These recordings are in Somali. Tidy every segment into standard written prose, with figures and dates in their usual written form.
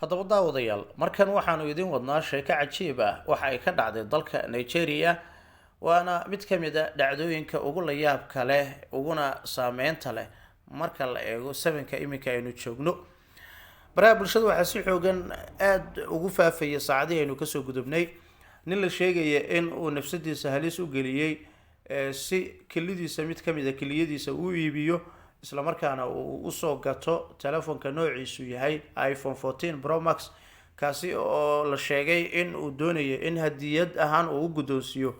haddaba daawadayaal markan waxaanu idin wadnaa sheeko cajiib ah waxa ay ka dhacday dalka Nigeria waana mid ka mid a dhacdooyinka ugu la yaabka leh uguna saameynta leh marka la eego sabanka iminka aynu joogno baraha bulshada waxaa si xoogan aad ugu faafaya saacadihii aynu kasoo gudubnay nin la sheegaya in uu nafsadiisa halis u geliyey si kelidiisa mid ka mid a keliyadiisa uu iibiyo isla markaana uu usoo gato telefoonka noociisu yahay iPhone 14 Pro Max kaasi oo la sheegay in uu doonayo in hadiyad ahaan uu u guddoonsiiyo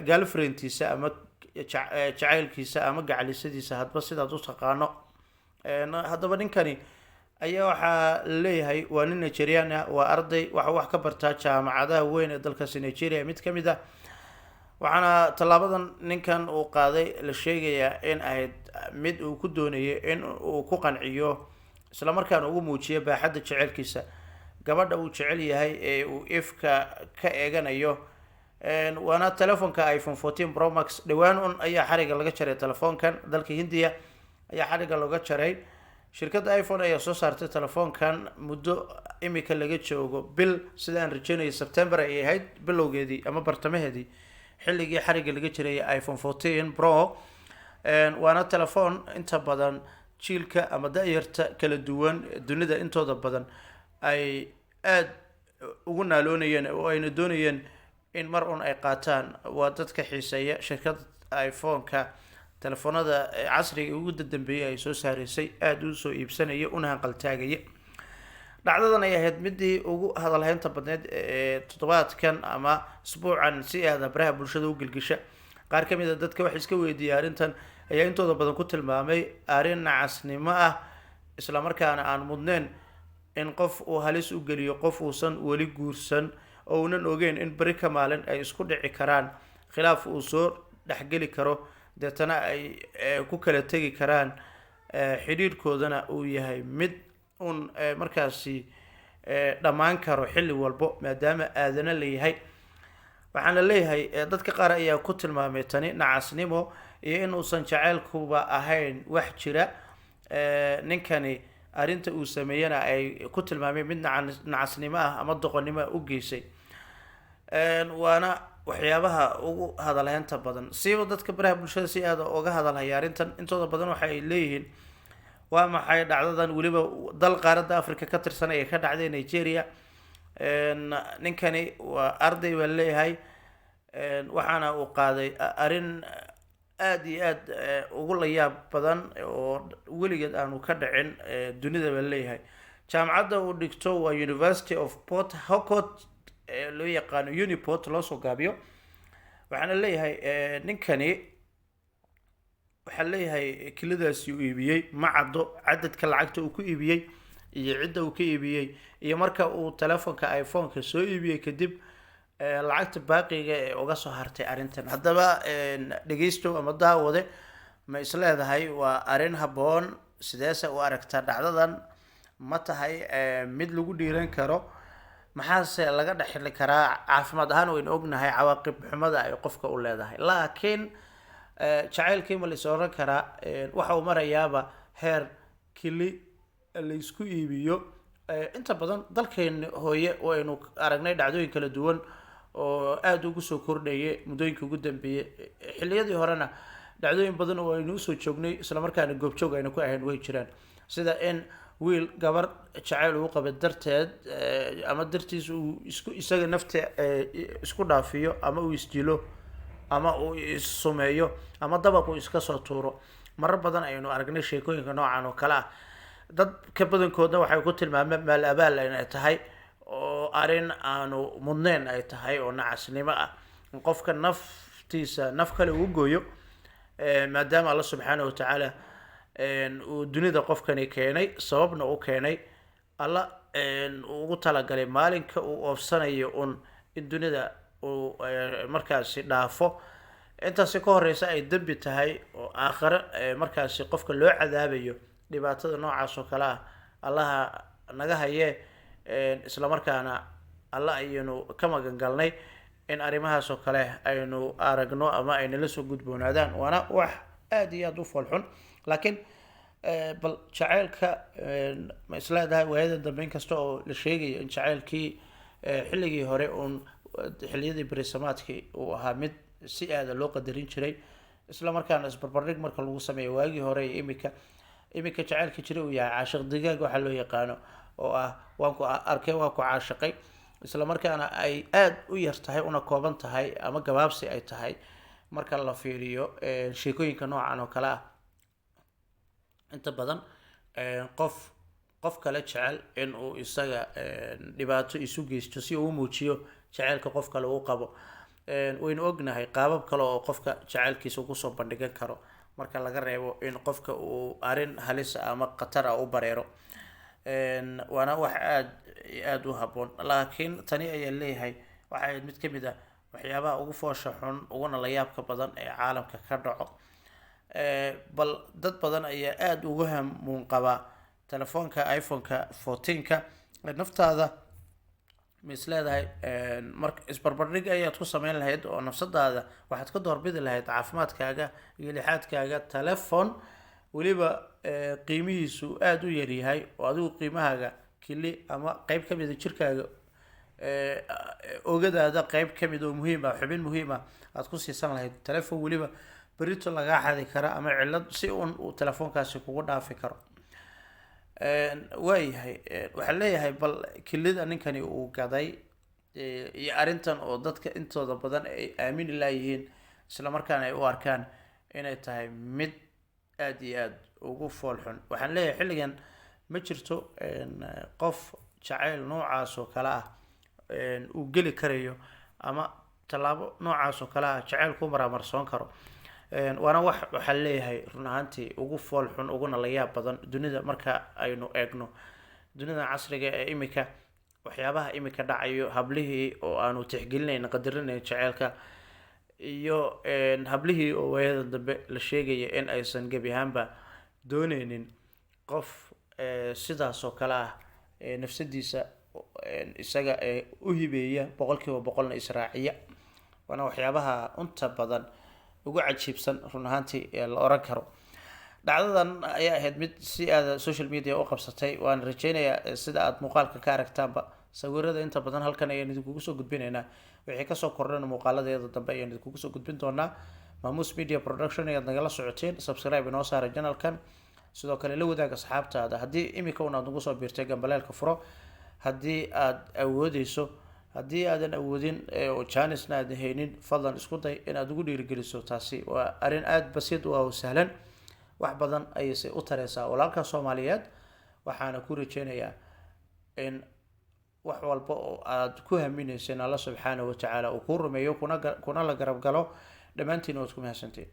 girlfriendtiisa ama jacaylkiisa ama gacalisadiisa hadba sidaad u taqaano haddaba ninkani ayaa waxaa leeyahay waa nin Nigerian ah waa arday waxa wax ka bartaa jaamacadaha weyn ee dalkaasi Nigeria mid ka mid ah waxaana tallaabadan ninkan uu qaaday la sheegayaa in ahayd mid uu ku doonayo in uu ku qanciyo isla markaana ugu muujiyo baaxadda jaceylkiisa gabadha uu jecel yahay ee uu ifka ka eeganayo waana telefoonka iPhone 14 Pro Max dhawaan ayaa xariga laga jaray telefoonkan dalka Hindiya ayaa xariga laga jaray shirkadda iPhone ayaa soo saartay telefoonkan muddo imika laga joogo bil sidaan rajaynayo September ay ahayd bilowgeedii ama bartamaheedii xilligii xariga laga jiray iPhone 14 Pro waana telefoon inta badan jiilka ama da'yarta kala duwan dunida intooda badan ay aad ugu naaloonayeen oo ayna doonayeen in mar ay qaataan waa dadka xiiseeya shirkadda iPhone-ka telefoonada casriga ugu dambeeyay ay soo saareysay aad u soo iibsanaya una hanqaltaagaya dhacdadan ay ahayd midii ugu hadalhaynta badneed ee toddobaadkan ama isbuucan si aad baraha bulshada u gilgisha qaar ka mid ah dadka wax iska weydiiyay arrintan ayaa intooda badan ku tilmaamay arrin nacasnimo ah isla markaana aan mudneen in qof uu halis u geliyo qof uusan weli guursan oo uunan ogeyn in bari ka maalin ay isku dhici karaan khilaaf uu soo dhexgeli karo deetana ay ku kala tegi karaan xidhiidhkoodana uu yahay mid markaasi dhammaan karo xilli walbo maadaama aadana leeyahay waxaana leeyahay dadka qaar ayaa ku tilmaamay tani nacasnimo iyo in uusan jaceylkuba ahayn wax jira ninkani arrinta uu sameeyana ay ku tilmaameen mid nacasnimo ah ama doqonnimo u geysay waana waxyaabaha ugu hadalhaynta badan siiba dadka baraha bulshada si aad uga hadalhaya arrintan intooda badan waxa ay leeyihiin waa maxay dhacdadan weliba dal qaaradda Afrika ka tirsan ee ka dhacday Nigeria ninkani waa arday baa leeyahay waxaana uu qaaday arrin aad iyo aad ugu la yaab badan oo weligeed aanu ka dhicin dunida baa leeyahay jaamacadda uu dhigto waa University of Port Harcourt loo yaqaano Uniport loo soo gaabiyo waxaana leeyahay ninkani waxaa leeyahay kilidaasi uu iibiyey ma caddo cadadka lacagta uu ku iibiyey iyo cidda uu ka iibiyey iyo marka uu telefoonka iPhone-ka soo iibiyey kadib lacagta baaqiga ee uga soo hartay arrintan haddaba dhegeysto ama daawade ma isleedahay waa arrin habboon sideese u aragtaa dhacdadan ma tahay mid lagu dhiiran karo maxaase laga dhaxli karaa caafimaad ahaan waynu ognahay cawaaqib xumada ay qofka u leedahay laakiin jacaylkii ma la is oran karaa waxa uu marayaaba heer kili la isku iibiyo inta badan dalkeen hooye waynu aragnay dhacdooyin kala duwan oo aad ugu soo kordhayay muddooyinka ugu dambeeyay xilliyadii horena dhacdooyin badan oo aynu soo joognay isla markaana goobjoog aynu ku ahayn way jiraan sida in wiil gabar jacayl uu qaba darteed ama dartiis uu isaga nafta isku dhaafiyo ama uu isdilo ama uu isumeeyo ama dabaq uu iska soo tuuro marar badan aynu aragnay sheekooyinka noocan oo kale ah dad ka badankoodna waxay ku tilmaameen maal abaal ay tahay oo arrin aanu mudneen ay tahay oo nacasnimo ah qofka naftiisa naf kale uu gooyo maadaama Allah subhanahu wa ta'ala uu dunida qofkani keenay sababna uu keenay alla ugu talagalay maalinka uu oofsanayo in dunida uu markaasi dhaafo intaasi ka horeysa ay dambi tahay oo aakhire markaasi qofka loo cadaabayo dhibaatada noocaas oo kale ah allaha naga haye isla markaana alla aynu ka magan galnay in arrimahaas oo kale aynu aragno ama aynu la soo gudboonaadaan waana wax aad iyo aad u falxun laakiin bal jacaylka ma isleedahay waayada dambe inkasta oo la sheegayo in jacaylkii xilligii hore uun xilliyadii berisamaadkii uu ahaa mid si aada loo qadarin jiray, isla markaana isbarbardhig marka lagu sameeyo waagii hore iyo iminka jacaylka jira uu yahay caashiq digaag waxaa loo yaqaano, oo ah waan ku arkay waan ku caashiqay, isla markaana ay aada u yar tahay una kooban tahay ama gabaabsi ay tahay marka la fiiriyo sheekooyinka noocan oo kale ah. inta badan qof kale jecel in uu isaga dhibaato isu geysto si uu u muujiyo jacaylka qof kale uu qabo. Waynu ognahay qaabab kale oo qofka jacaylkiisa ugu soo bandhigan karo marka laga reebo in qofka uu arrin halis ah ama khatar ah u bareero. Waana wax aada u habboon, laakiin tani ayaa leeyahay waxa ahayd mid ka mid ah waxyaabaha ugu foosha xun uguna la yaabka badan ee caalamka ka dhaco. Bal dad badan ayaa aada uga hamuun qabaa telefoonka iPhone-ka 14-ka. Naftaada ma is leedahay marka isbarbardhig ayaad ku sameyn lahayd oo nafsadaada waxaad ka doorbidi lahayd caafimaadkaaga iyo lixaadkaaga telefoon weliba qiimihiisu aada u yaryahay oo adigu qiimahaaga kili ama qeyb ka mid a jirkaaga ogadaada qeyb ka mid oo muhiim ah, xubin muhiim ah aad ku siisan lahayd telefoon weliba berito lagaa xadi kara ama cillad si uun uu telefoonkaasi kugu dhaafi karo. Waayahay waxaa leeyahay bal kilida ninkani uu gaday iyo arrintan oo dadka intooda badan ay aamini laayihiin, isla markaana ay u arkaan inay tahay mid aada iyo aada ugu fool xun. waxaan leeyahay xilligan ma jirto qof jacayl noocaas oo kale ah uu geli karayo ama tallaabo noocaas oo kale ah jacayl ku maraamarsoon karo. Waana waxaa leeyahay run ahaantii ugu fool xun uguna la yaab badan dunida marka aynu eegno dunida casriga ee imika waxyaabaha imika dhacayo, hablihii oo aanu tixgelinayn qadarinayn jaceylka, iyo hablihii oo waayada dambe la sheegaya in aysan gebi ahaanba dooneynin qof sidaas oo kale ah nafsadiisa isaga u hibeeya boqolkiiba boqolna israaciya. waana waxyaabaha unta badan ugu cajiibsan run ahaantii ee la oran karo. dhacdadan ayaa ahayd mid si aada social media u qabsatay, waan rajeynayaa sida aada muuqaalka ka aragtaanba sawirada inta badan halkan ayaan idinkugu soo gudbinaynaa, wixii kasoo kordhana muuqaaladeeda dambe ayaan idinkugu soo gudbin doonaa. Maamuus Media Production ayaad nagala socoteen, subscribe inoo saara channelkan, sidoo kale la wadaag asxaabtaada. haddii imika unaad nagu soo biirtay gambaleelka furo, haddii aad awoodeyso, haddii aadan awoodin oo jaanisna aadan haynin fadlan isku day inaad ugu dhiirigeliso. taasi waa arrin aada basiid u ah oo sahlan, wax badan ayayse u tareysaa walaalka Soomaaliyeed. waxaana ku rajeynayaa in wax walba oo aad ku haminaysa in Allah subxaanahu wa tacaala uu ku rumeeyo kuna la garab galo. dhammaantiin waad ku mahadsantiin.